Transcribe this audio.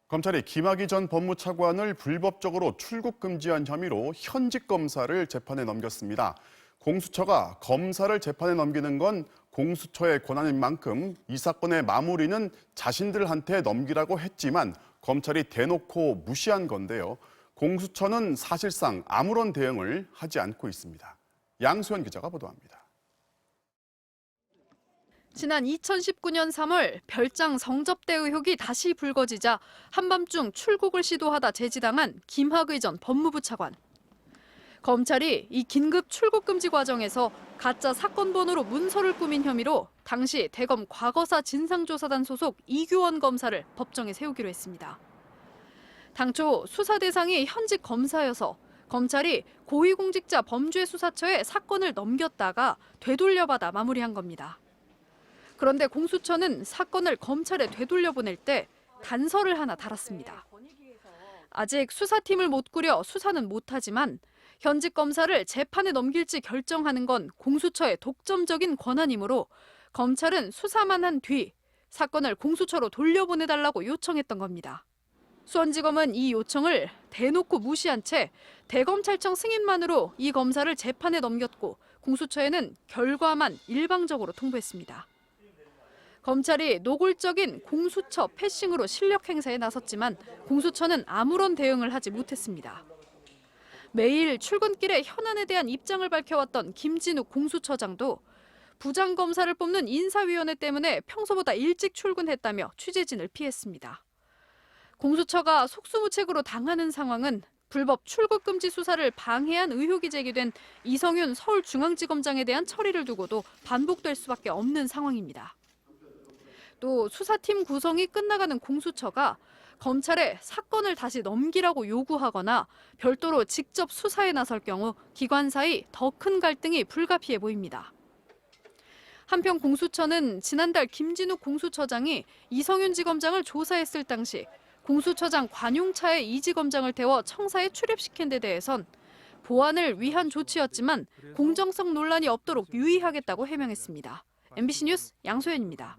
검찰이 김학의 전 법무차관을 불법적으로 출국 금지한 혐의로 현직 검사를 재판에 넘겼습니다. 공수처가 검사를 재판에 넘기는 건 공수처의 권한인 만큼 이 사건의 마무리는 자신들한테 넘기라고 했지만 검찰이 대놓고 무시한 건데요. 공수처는 사실상 아무런 대응을 하지 않고 있습니다. 양수현 기자가 보도합니다. 지난 2019년 3월 별장 성접대 의혹이 다시 불거지자 한밤중 출국을 시도하다 제지당한 김학의 전 법무부 차관. 검찰이 이 긴급 출국 금지 과정에서 가짜 사건 번호로 문서를 꾸민 혐의로 당시 대검 과거사 진상조사단 소속 이규원 검사를 법정에 세우기로 했습니다. 당초 수사 대상이 현직 검사여서 검찰이 고위공직자 범죄수사처에 사건을 넘겼다가 되돌려받아 마무리한 겁니다. 그런데 공수처는 사건을 검찰에 되돌려보낼 때 단서를 하나 달았습니다. 아직 수사팀을 못 꾸려 수사는 못하지만 현직 검사를 재판에 넘길지 결정하는 건 공수처의 독점적인 권한이므로 검찰은 수사만 한 뒤 사건을 공수처로 돌려보내달라고 요청했던 겁니다. 수원지검은 이 요청을 대놓고 무시한 채 대검찰청 승인만으로 이 검사를 재판에 넘겼고 공수처에는 결과만 일방적으로 통보했습니다. 검찰이 노골적인 공수처 패싱으로 실력 행사에 나섰지만 공수처는 아무런 대응을 하지 못했습니다. 매일 출근길에 현안에 대한 입장을 밝혀왔던 김진욱 공수처장도 부장검사를 뽑는 인사위원회 때문에 평소보다 일찍 출근했다며 취재진을 피했습니다. 공수처가 속수무책으로 당하는 상황은 불법 출국 금지 수사를 방해한 의혹이 제기된 이성윤 서울중앙지검장에 대한 처리를 두고도 반복될 수밖에 없는 상황입니다. 또 수사팀 구성이 끝나가는 공수처가 검찰에 사건을 다시 넘기라고 요구하거나 별도로 직접 수사에 나설 경우 기관 사이 더 큰 갈등이 불가피해 보입니다. 한편 공수처는 지난달 김진욱 공수처장이 이성윤 지검장을 조사했을 당시 공수처장 관용차에 이 지검장을 태워 청사에 출입시킨 데 대해선 보안을 위한 조치였지만 공정성 논란이 없도록 유의하겠다고 해명했습니다. MBC 뉴스 양소연입니다.